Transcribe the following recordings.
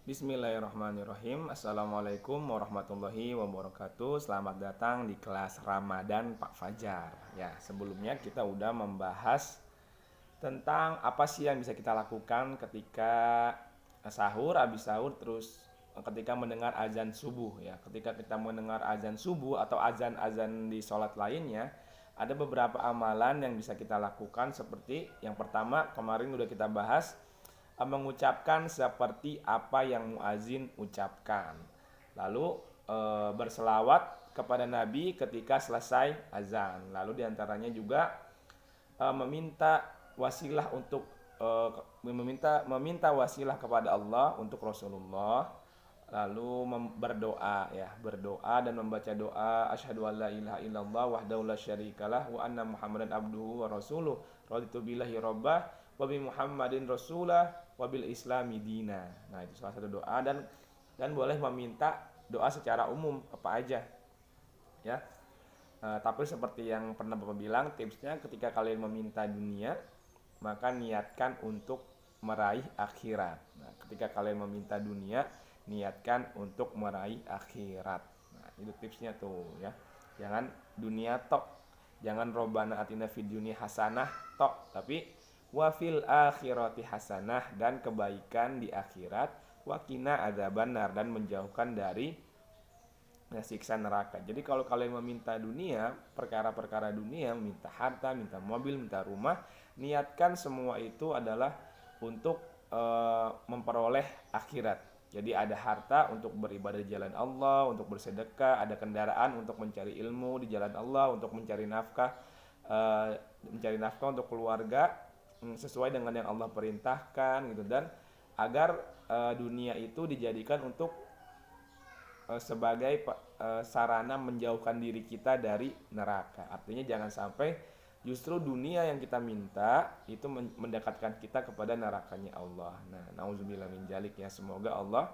Bismillahirrahmanirrahim. Assalamualaikum warahmatullahi wabarakatuh. Selamat datang di kelas Ramadan Pak Fajar. Ya, sebelumnya kita udah membahas tentang apa sih yang bisa kita lakukan ketika sahur, habis sahur, terus ketika mendengar azan subuh ya. Ketika kita mendengar azan subuh atau azan-azan di sholat lainnya, ada beberapa amalan yang bisa kita lakukan seperti yang pertama kemarin udah kita bahas, mengucapkan seperti apa yang muazin ucapkan. Lalu berselawat kepada Nabi ketika selesai azan. Lalu diantaranya juga meminta wasilah untuk meminta wasilah kepada Allah untuk Rasulullah. Lalu berdoa ya, berdoa dan membaca doa asyhadu alla ilaha illallah wahdahu la syarikalah wa anna muhammadan abduhu wa rasuluh raditu billahi rabbah wa bi muhammadin rasulah wabil islami dina. Nah, itu salah satu doa dan boleh meminta doa secara umum apa aja ya. Tapi seperti yang pernah Bapak bilang, tipsnya ketika kalian meminta dunia maka niatkan untuk meraih akhirat. Nah, ketika kalian meminta dunia niatkan untuk meraih akhirat. Nah, itu tipsnya tuh ya. Jangan dunia tok. Jangan robbana atina fid dunya hasanah tok, tapi wafil akhirati hasanah, dan kebaikan di akhirat, wakina adzabannar, dan menjauhkan dari siksa neraka. Jadi kalau kalian meminta dunia, perkara-perkara dunia, minta harta, minta mobil, minta rumah, niatkan semua itu adalah untuk memperoleh akhirat. Jadi ada harta untuk beribadah di jalan Allah, untuk bersedekah, ada kendaraan untuk mencari ilmu di jalan Allah, untuk mencari nafkah untuk keluarga sesuai dengan yang Allah perintahkan gitu, dan agar dunia itu dijadikan untuk sebagai sarana menjauhkan diri kita dari neraka. Artinya jangan sampai justru dunia yang kita minta itu mendekatkan kita kepada nerakanya Allah. Nah, nauzubillah min dzalik ya. Semoga Allah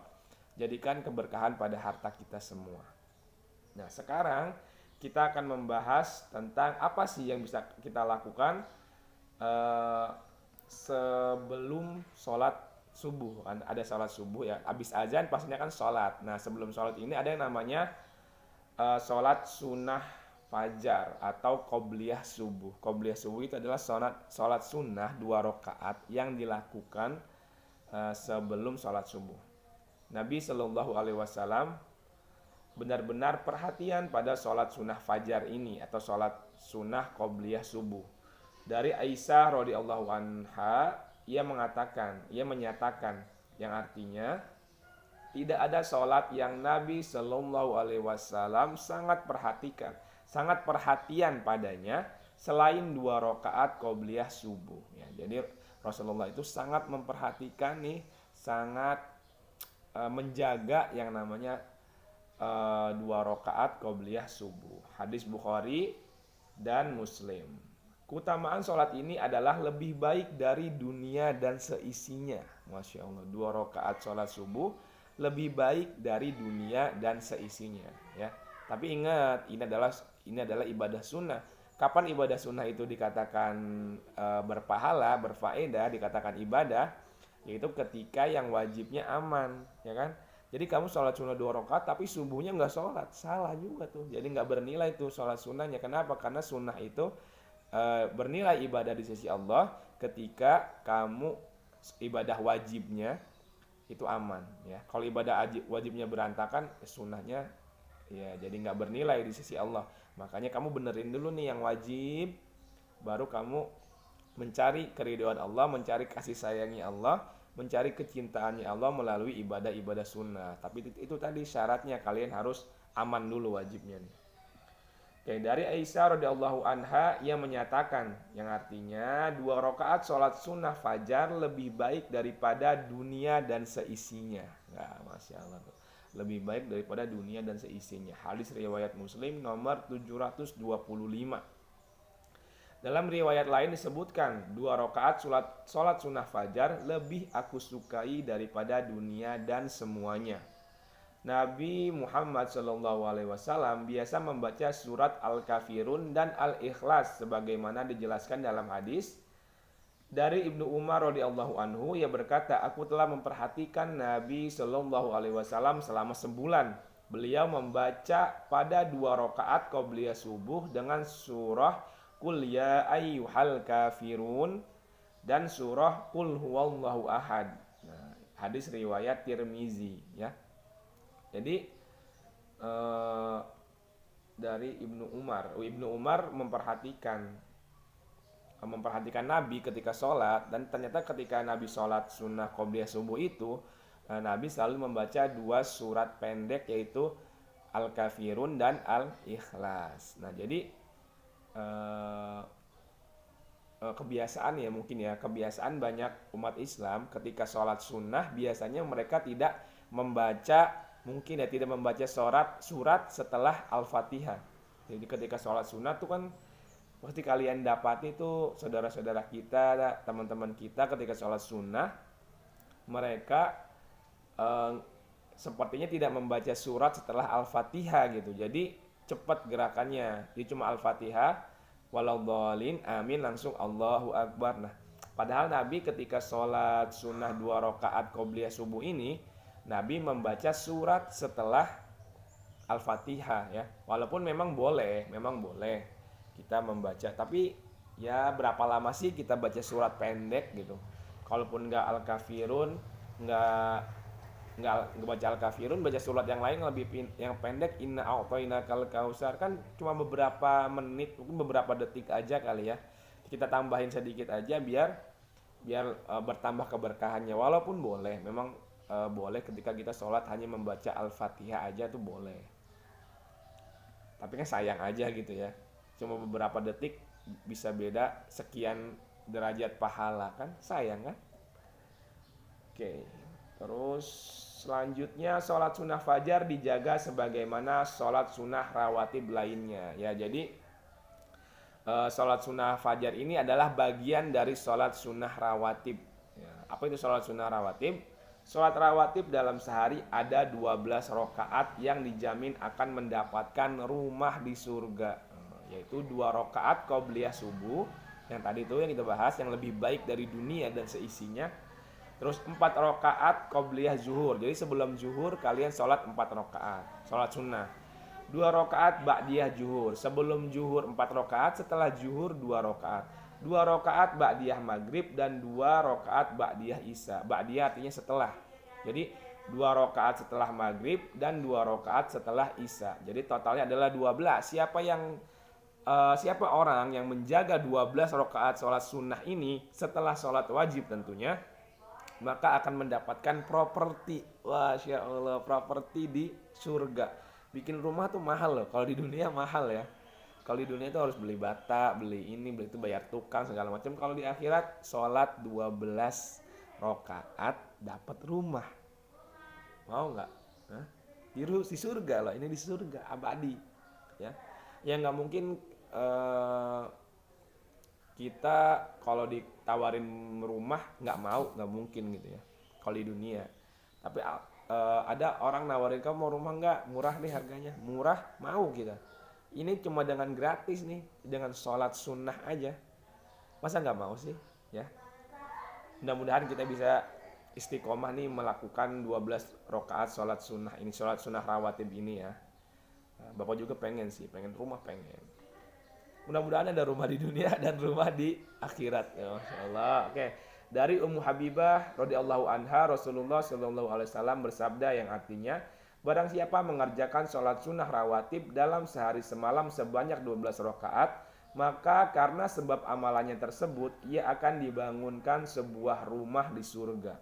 jadikan keberkahan pada harta kita semua. Nah, sekarang kita akan membahas tentang apa sih yang bisa kita lakukan sebelum sholat subuh. Ada sholat subuh ya, habis azan pastinya kan sholat. Nah, sebelum sholat ini ada yang namanya sholat sunnah fajar atau qobliyah subuh. Qobliyah subuh itu adalah sholat sunnah 2 rakaat yang dilakukan sebelum sholat subuh. Nabi Shallallahu Alaihi Wasallam benar-benar perhatian pada sholat sunnah fajar ini atau sholat sunnah qobliyah subuh. Dari Aisyah radhiyallahu anha, ia menyatakan yang artinya tidak ada sholat yang Nabi Shallallahu Alaihi Wasallam sangat perhatian padanya selain 2 rakaat qobliyah subuh. Ya, jadi Rasulullah itu sangat memperhatikan nih, sangat menjaga yang namanya 2 rakaat qobliyah subuh. Hadis Bukhari dan Muslim. Keutamaan sholat ini adalah lebih baik dari dunia dan seisinya. Masya Allah, 2 rakaat sholat subuh lebih baik dari dunia dan seisinya ya. Tapi ingat, ini adalah ibadah sunnah. Kapan ibadah sunnah itu dikatakan berpahala, berfaedah, dikatakan ibadah, yaitu ketika yang wajibnya aman, ya kan? Jadi kamu sholat sunnah 2 rakaat tapi subuhnya nggak sholat, salah juga tuh. Jadi nggak bernilai tuh sholat sunnahnya. Kenapa? Karena sunnah itu bernilai ibadah di sisi Allah ketika kamu ibadah wajibnya itu aman ya. Kalau ibadah wajibnya berantakan, sunnahnya ya jadi nggak bernilai di sisi Allah. Makanya kamu benerin dulu nih yang wajib, baru kamu mencari keridhaan Allah, mencari kasih sayangnya Allah, mencari kecintaannya Allah melalui ibadah-ibadah sunnah. Tapi itu tadi syaratnya, kalian harus aman dulu wajibnya nih. Oke, dari Aisyah radhiyallahu anha yang menyatakan yang artinya 2 rakaat sholat sunnah fajar lebih baik daripada dunia dan seisinya. Nah, Masya Allah tuh. Lebih baik daripada dunia dan seisinya. Hadis riwayat Muslim nomor 725. Dalam riwayat lain disebutkan 2 rakaat sholat sunnah fajar lebih aku sukai daripada dunia dan semuanya. Nabi Muhammad SAW biasa membaca surat Al-Kafirun dan Al-Ikhlas sebagaimana dijelaskan dalam hadis Dari Ibnu Umar radhiyallahu anhu, ia berkata, aku telah memperhatikan Nabi Shallallahu alaihi wasallam selama sebulan. Beliau membaca pada 2 rakaat qobliyah subuh dengan surah Qul ya ayyuhal kafirun dan surah Qul huwallahu ahad. Nah, hadis riwayat Tirmizi ya. Jadi dari Ibnu Umar memperhatikan Nabi ketika sholat, dan ternyata ketika Nabi sholat sunnah qobliyah subuh itu, Nabi selalu membaca 2 surat pendek, yaitu Al-Kafirun dan Al-Ikhlas. Nah jadi kebiasaan ya, mungkin ya, kebiasaan banyak umat Islam ketika sholat sunnah biasanya mereka tidak membaca, mungkin ya, tidak membaca surat setelah Al-Fatihah. Jadi ketika sholat sunnah tuh kan pasti kalian dapati itu saudara-saudara kita, teman-teman kita ketika sholat sunnah mereka sepertinya tidak membaca surat setelah Al-Fatihah gitu. Jadi cepat gerakannya, dia cuma Al-Fatihah, waladhdallin, amin, langsung Allahu Akbar. Nah, padahal Nabi ketika sholat sunnah 2 rakaat qobliyah subuh ini, Nabi membaca surat setelah Al-Fatihah ya. Walaupun memang boleh kita membaca, tapi ya berapa lama sih kita baca surat pendek gitu. Kalaupun nggak Al-Kafirun, nggak baca Al-Kafirun, baca surat yang lain yang pendek, Inna a'tainakal kautsar, kan cuma beberapa menit, mungkin beberapa detik aja kali ya. Kita tambahin sedikit aja biar bertambah keberkahannya. Walaupun boleh, memang boleh ketika kita sholat hanya membaca Al-Fatihah aja tuh boleh. Tapi kan sayang aja gitu ya, cuma beberapa detik bisa beda sekian derajat pahala, kan sayang kan. Oke, terus selanjutnya sholat sunnah fajar dijaga sebagaimana sholat sunnah rawatib lainnya ya. Jadi sholat sunnah fajar ini adalah bagian dari sholat sunnah rawatib ya. Apa itu sholat sunnah rawatib? Sholat rawatib dalam sehari ada 12 rakaat yang dijamin akan mendapatkan rumah di surga, yaitu 2 rakaat qobliyah subuh yang tadi itu yang kita bahas, yang lebih baik dari dunia dan seisinya. Terus 4 rakaat qobliyah zuhur, jadi sebelum zuhur kalian sholat 4 rakaat, sholat sunnah. 2 rakaat ba'diyah zuhur, sebelum zuhur 4 rakaat, setelah zuhur 2 rakaat. 2 rakaat ba'diyah maghrib dan 2 rakaat ba'diyah isya. Ba'diyah artinya setelah. Jadi 2 rakaat setelah maghrib dan 2 rakaat setelah isya. Jadi totalnya adalah 12. Siapa orang yang menjaga 12 rakaat sholat sunnah ini setelah sholat wajib tentunya, maka akan mendapatkan properti. Masya Allah, properti di surga. Bikin rumah tuh mahal loh, kalau di dunia mahal ya. Kalau di dunia itu harus beli bata, beli ini, beli itu, bayar tukang segala macam. Kalau di akhirat sholat 12 rakaat dapat rumah. Mau nggak? Di surga loh, ini di surga abadi ya. Yang nggak mungkin kita kalau ditawarin rumah nggak mungkin gitu ya kalau di dunia. Tapi ada orang nawarin, kamu mau rumah nggak, murah nih harganya, murah, mau kita. Ini cuma dengan gratis nih, dengan sholat sunnah aja, masa nggak mau sih ya. Mudah-mudahan kita bisa istiqomah nih melakukan 12 rakaat sholat sunnah ini, sholat sunnah rawatib ini ya. Bapak juga pengen sih, pengen rumah, pengen. Mudah-mudahan ada rumah di dunia dan rumah di akhirat ya, Masya Allah. Oke. Dari Ummu Habibah radhiyallahu anha, Rasulullah sallallahu alaihi wasallam bersabda yang artinya, barang siapa mengerjakan sholat sunnah rawatib dalam sehari semalam sebanyak 12 rakaat, maka karena sebab amalannya tersebut ia akan dibangunkan sebuah rumah di surga.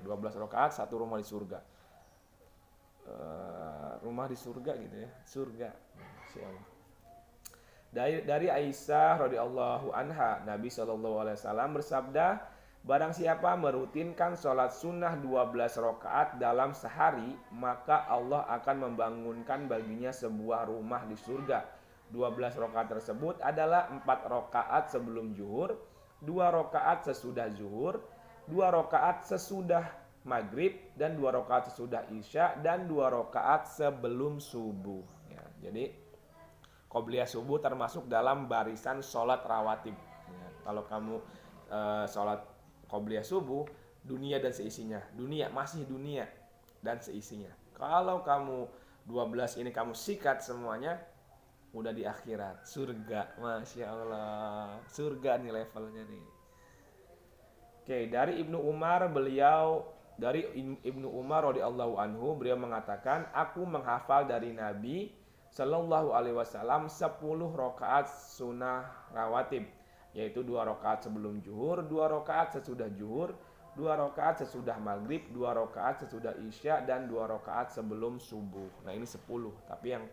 12 rakaat, satu rumah di surga. Rumah di surga gitu ya, surga. Masya Allah. Dari Aisyah radhiyallahu anha, Nabi SAW bersabda, barang siapa merutinkan sholat sunnah 12 rakaat dalam sehari, maka Allah akan membangunkan baginya sebuah rumah di surga. 12 rakaat tersebut adalah 4 rakaat sebelum zuhur, 2 rakaat sesudah zuhur, 2 rakaat sesudah maghrib, dan 2 rakaat sesudah isya, dan 2 rakaat sebelum subuh ya. Jadi qobliyah subuh termasuk dalam barisan sholat rawatib ya. Kalau kamu sholat qobliyah subuh, dunia dan seisinya. Masih dunia dan seisinya. Kalau kamu 12 ini kamu sikat semuanya, udah di akhirat, surga. Masya Allah, surga nih levelnya nih. Oke, dari Ibnu Umar radhiyallahu anhu, beliau mengatakan, aku menghafal dari Nabi Shallallahu alaihi wasallam 10 rakaat sunnah rawatib, yaitu 2 rakaat sebelum zuhur, 2 rakaat sesudah zuhur, 2 rakaat sesudah maghrib, 2 rakaat sesudah isya, dan 2 rakaat sebelum subuh. Nah, ini 10, tapi yang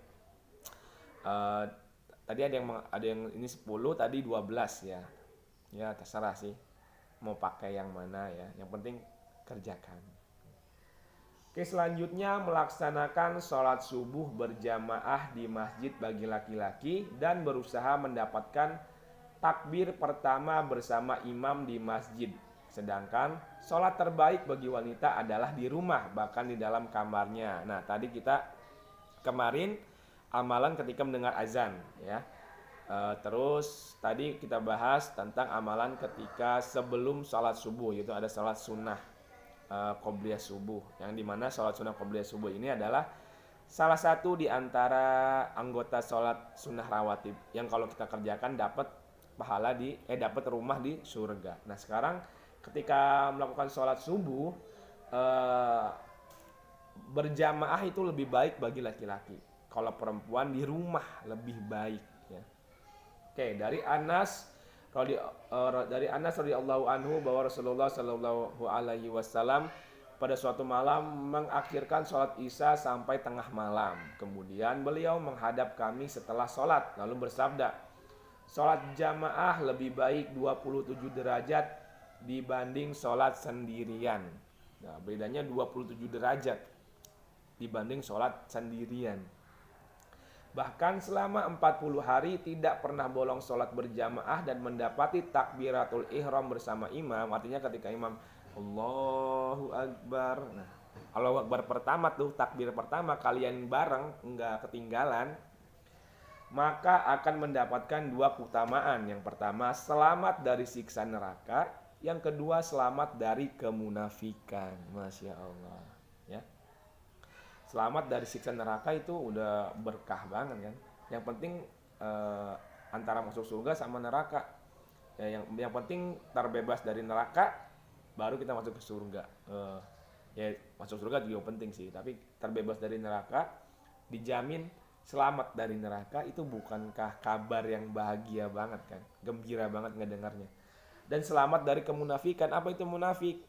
tadi ada yang ini 10, tadi 12 ya. Ya, terserah sih mau pakai yang mana ya. Yang penting kerjakan. Oke, selanjutnya melaksanakan sholat subuh berjamaah di masjid bagi laki-laki dan berusaha mendapatkan takbir pertama bersama imam di masjid. Sedangkan sholat terbaik bagi wanita adalah di rumah, bahkan di dalam kamarnya. Nah, tadi kita kemarin amalan ketika mendengar azan ya. Terus tadi kita bahas tentang amalan ketika sebelum sholat subuh, yaitu ada sholat sunnah qobliyah subuh, yang dimana sholat sunnah qobliyah subuh ini adalah salah satu di antara anggota sholat sunnah rawatib yang kalau kita kerjakan dapat pahala dapat rumah di surga. Nah, sekarang ketika melakukan sholat subuh berjamaah itu lebih baik bagi laki-laki. Kalau perempuan di rumah lebih baik ya. Oke, dari Anas radhiyallahu anhu bahwa Rasulullah Shallallahu alaihi wasallam pada suatu malam mengakhirkan sholat isya sampai tengah malam. Kemudian beliau menghadap kami setelah sholat lalu bersabda, sholat jamaah lebih baik 27 derajat dibanding sholat sendirian. Nah, bedanya 27 derajat dibanding sholat sendirian. Bahkan selama 40 hari tidak pernah bolong sholat berjamaah dan mendapati takbiratul ihram bersama imam. Artinya ketika imam Allahu Akbar, nah Allahu Akbar pertama tuh, takbir pertama kalian bareng enggak ketinggalan, maka akan mendapatkan 2 keutamaan. Yang pertama selamat dari siksa neraka, yang kedua selamat dari kemunafikan. Masya Allah ya. Selamat dari siksa neraka itu udah berkah banget kan. Yang penting antara masuk surga sama neraka ya, yang penting terbebas dari neraka baru kita masuk ke surga. Ya masuk surga juga penting sih, tapi terbebas dari neraka, dijamin selamat dari neraka, itu bukankah kabar yang bahagia banget kan, gembira banget ngedengarnya. Dan selamat dari kemunafikan. Apa itu munafik?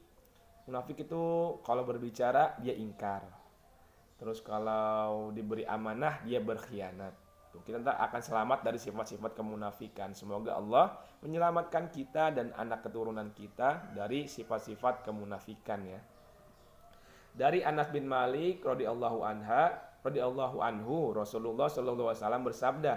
Munafik itu kalau berbicara dia ingkar. Terus kalau diberi amanah dia berkhianat. Tuh, kita akan selamat dari sifat-sifat kemunafikan. Semoga Allah menyelamatkan kita dan anak keturunan kita dari sifat-sifat kemunafikan ya. Dari Anas bin Malik radhiyallahu anhu, Rasulullah sallallahu alaihi wasallam bersabda,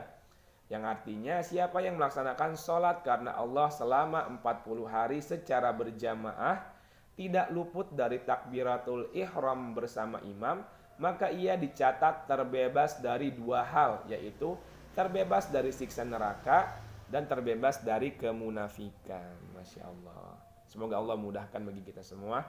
yang artinya siapa yang melaksanakan sholat karena Allah selama 40 hari secara berjamaah, tidak luput dari takbiratul ihram bersama imam, maka ia dicatat terbebas dari 2 hal, yaitu terbebas dari siksa neraka dan terbebas dari kemunafikan. Masya Allah. Semoga Allah mudahkan bagi kita semua.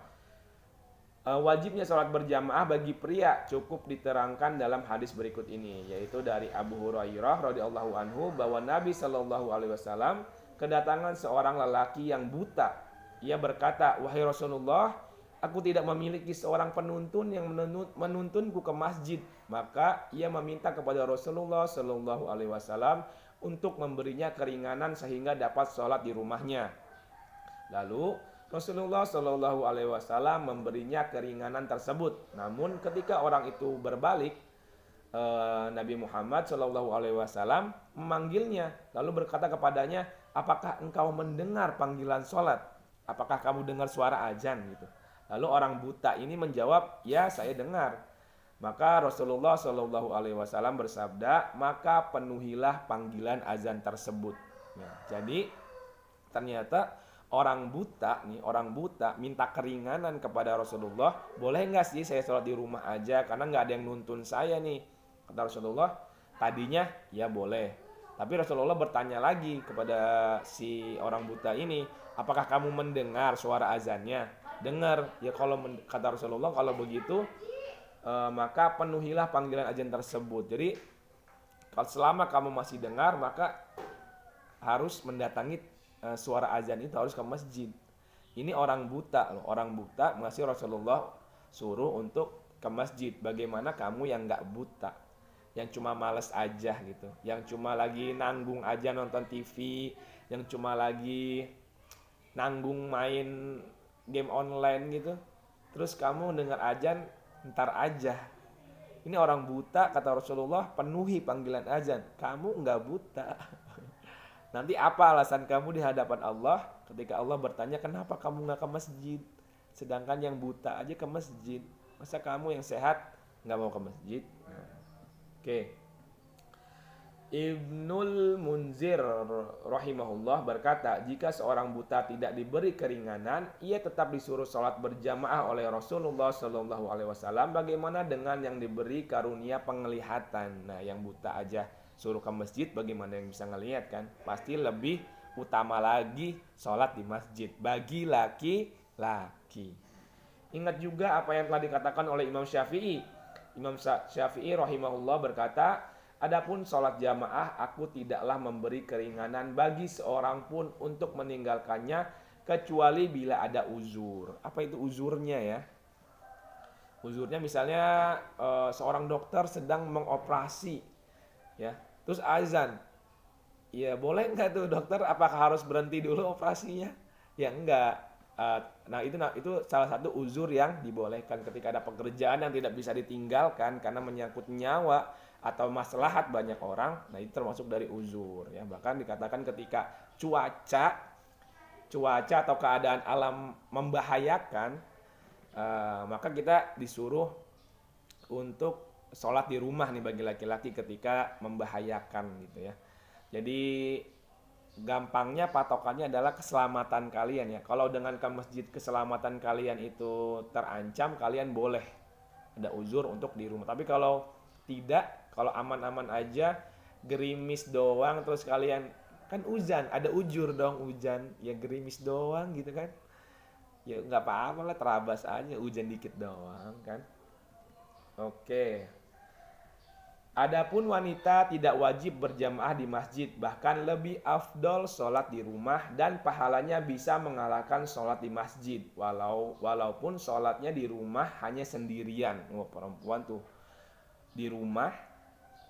Wajibnya sholat berjamaah bagi pria cukup diterangkan dalam hadis berikut ini, yaitu dari Abu Hurairah radhiyallahu anhu bahwa Nabi Shallallahu alaihi wasallam kedatangan seorang lelaki yang buta. Ia berkata, wahai Rasulullah, aku tidak memiliki seorang penuntun yang menuntunku ke masjid. Maka ia meminta kepada Rasulullah Shallallahu alaihi wasallam untuk memberinya keringanan sehingga dapat sholat di rumahnya. Lalu Rasulullah Shallallahu alaihi wasallam memberinya keringanan tersebut. Namun ketika orang itu berbalik, Nabi Muhammad Shallallahu alaihi wasallam memanggilnya lalu berkata kepadanya, apakah engkau mendengar panggilan sholat? Apakah kamu dengar suara azan gitu? Lalu orang buta ini menjawab, ya saya dengar. Maka Rasulullah Shallallahu alaihi wasallam bersabda, maka penuhilah panggilan azan tersebut. Ya, jadi ternyata orang buta minta keringanan kepada Rasulullah, boleh nggak sih saya sholat di rumah aja karena nggak ada yang nuntun saya nih, kata Rasulullah. Tadinya ya boleh, tapi Rasulullah bertanya lagi kepada si orang buta ini, Apakah kamu mendengar suara azannya? Dengar. Ya kalau kata Rasulullah, kalau begitu maka penuhilah panggilan azan tersebut. Jadi kalau selama kamu masih dengar, maka harus mendatangi suara azan itu, harus ke masjid. Ini orang buta loh, orang buta masih Rasulullah suruh untuk ke masjid. Bagaimana kamu yang nggak buta, yang cuma males aja gitu, yang cuma lagi nanggung aja nonton TV, yang cuma lagi nanggung main game online gitu, terus kamu dengar azan ntar aja. Ini orang buta, kata Rasulullah, penuhi panggilan azan. Kamu nggak buta. Nanti apa alasan kamu di hadapan Allah ketika Allah bertanya kenapa kamu nggak ke masjid? Sedangkan yang buta aja ke masjid. Masa kamu yang sehat nggak mau ke masjid? Oke. Ibnul Munzir rahimahullah berkata, jika seorang buta tidak diberi keringanan, ia tetap disuruh sholat berjamaah oleh Rasulullah Shallallahu Alaihi Wasallam. Bagaimana dengan yang diberi karunia penglihatan? Nah, yang buta aja suruh ke masjid, bagaimana yang bisa ngelihat kan? Pasti lebih utama lagi sholat di masjid bagi laki-laki. Ingat juga apa yang telah dikatakan oleh Imam Syafi'i. Imam Syafi'i rahimahullah berkata, adapun sholat jamaah, aku tidaklah memberi keringanan bagi seorang pun untuk meninggalkannya kecuali bila ada uzur. Apa itu uzurnya ya? Uzurnya misalnya seorang dokter sedang mengoperasi, ya, terus azan. Ya boleh nggak tuh dokter? Apakah harus berhenti dulu operasinya? Ya enggak. Nah itu salah satu uzur yang dibolehkan ketika ada pekerjaan yang tidak bisa ditinggalkan karena menyangkut nyawa atau maslahat banyak orang. Nah itu termasuk dari uzur ya. Bahkan dikatakan ketika cuaca atau keadaan alam membahayakan, maka kita disuruh untuk sholat di rumah nih bagi laki-laki ketika membahayakan gitu ya. Jadi gampangnya patokannya adalah keselamatan kalian ya. Kalau dengan ke masjid keselamatan kalian itu terancam, kalian boleh ada uzur untuk di rumah. Tapi kalau tidak, kalau aman-aman aja, gerimis doang terus kalian kan hujan, ada ujur dong hujan, ya gerimis doang gitu kan. Ya nggak apa-apa lah, terabas aja, hujan dikit doang kan. Oke. Adapun wanita tidak wajib berjamaah di masjid, bahkan lebih afdol sholat di rumah dan pahalanya bisa mengalahkan sholat di masjid. Walaupun sholatnya di rumah hanya sendirian. Perempuan tuh di rumah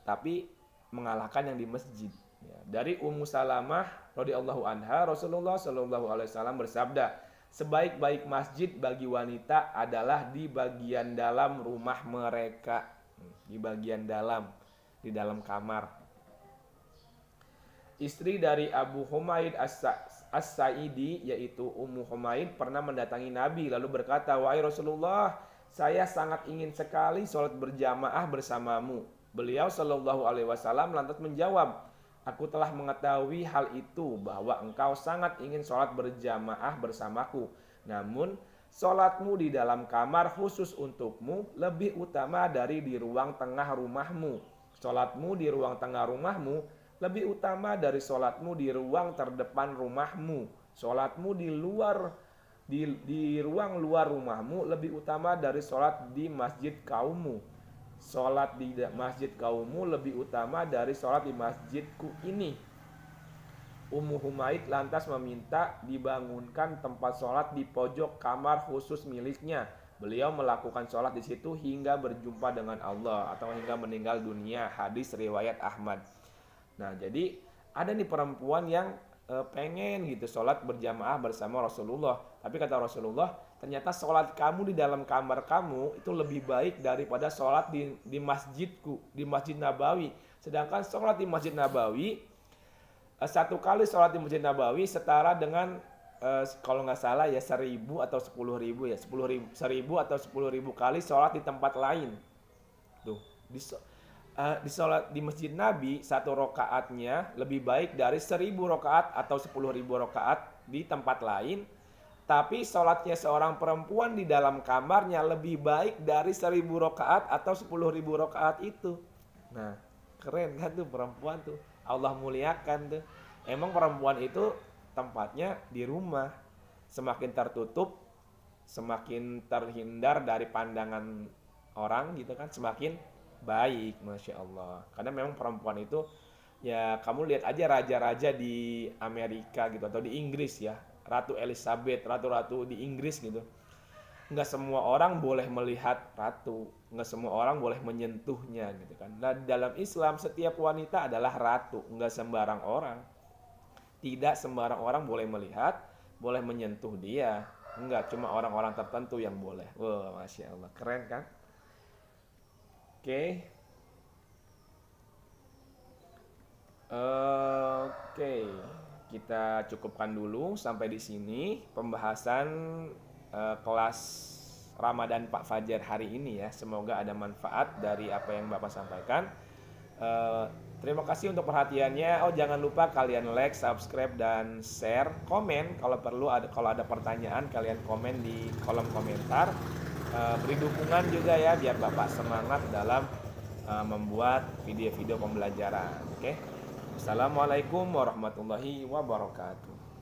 tapi mengalahkan yang di masjid. Ya, dari Ummu Salamah radhiyallahu anha, Rasulullah shallallahu alaihi wasallam bersabda, sebaik-baik masjid bagi wanita adalah di bagian dalam rumah mereka. Di bagian dalam, di dalam kamar. Istri dari Abu Humaid As-Sa'idi yaitu Ummu Humaid pernah mendatangi Nabi lalu berkata, wahai Rasulullah, saya sangat ingin sekali sholat berjamaah bersamamu. Beliau Shallallahu Alaihi Wasallam lantas menjawab, aku telah mengetahui hal itu bahwa engkau sangat ingin sholat berjamaah bersamaku. Namun sholatmu di dalam kamar khusus untukmu lebih utama dari di ruang tengah rumahmu. Sholatmu di ruang tengah rumahmu lebih utama dari sholatmu di ruang terdepan rumahmu. Sholatmu di ruang luar rumahmu lebih utama dari sholat di masjid kaummu. Sholat di masjid kaummu lebih utama dari sholat di masjidku ini. Ummu Humaid lantas meminta dibangunkan tempat sholat di pojok kamar khusus miliknya. Beliau melakukan sholat di situ hingga berjumpa dengan Allah atau hingga meninggal dunia. Hadis riwayat Ahmad. Nah jadi ada nih perempuan yang pengen gitu sholat berjamaah bersama Rasulullah. Tapi kata Rasulullah, ternyata sholat kamu di dalam kamar kamu itu lebih baik daripada sholat di masjidku, di Masjid Nabawi. Sedangkan sholat di Masjid Nabawi, satu kali sholat di Masjid Nabawi setara dengan kalau nggak salah ya 1.000 atau 10.000 ya 10.000 atau 10.000 kali sholat di tempat lain. Tuh di sholat di Masjid Nabi satu rokaatnya lebih baik dari 1.000 rokaat atau 10.000 rokaat di tempat lain. Tapi sholatnya seorang perempuan di dalam kamarnya lebih baik dari 1.000 rokaat atau 10.000 rokaat itu. Nah keren kan tuh perempuan tuh, Allah muliakan tuh. Emang perempuan itu tempatnya di rumah. Semakin tertutup, semakin terhindar dari pandangan orang gitu kan, semakin baik, masya Allah. Karena memang perempuan itu, ya kamu lihat aja raja-raja di Amerika gitu atau di Inggris ya, Ratu Elizabeth, ratu-ratu di Inggris gitu. Nggak semua orang boleh melihat ratu, nggak semua orang boleh menyentuhnya gitu kan. Nah, dalam Islam setiap wanita adalah ratu, nggak sembarang orang. Tidak sembarang orang boleh melihat, boleh menyentuh dia. Enggak, cuma orang-orang tertentu yang boleh. Wah, masya Allah, keren kan? Oke, oke, kita cukupkan dulu sampai di sini pembahasan kelas Ramadan Pak Fajar hari ini ya. Semoga ada manfaat dari apa yang Bapak sampaikan. Eh, Terima kasih untuk perhatiannya. Oh, jangan lupa kalian like, subscribe, dan share, komen. Kalau ada pertanyaan kalian komen di kolom komentar. Beri dukungan juga ya biar Bapak semangat dalam membuat video-video pembelajaran. Oke. Assalamualaikum warahmatullahi wabarakatuh.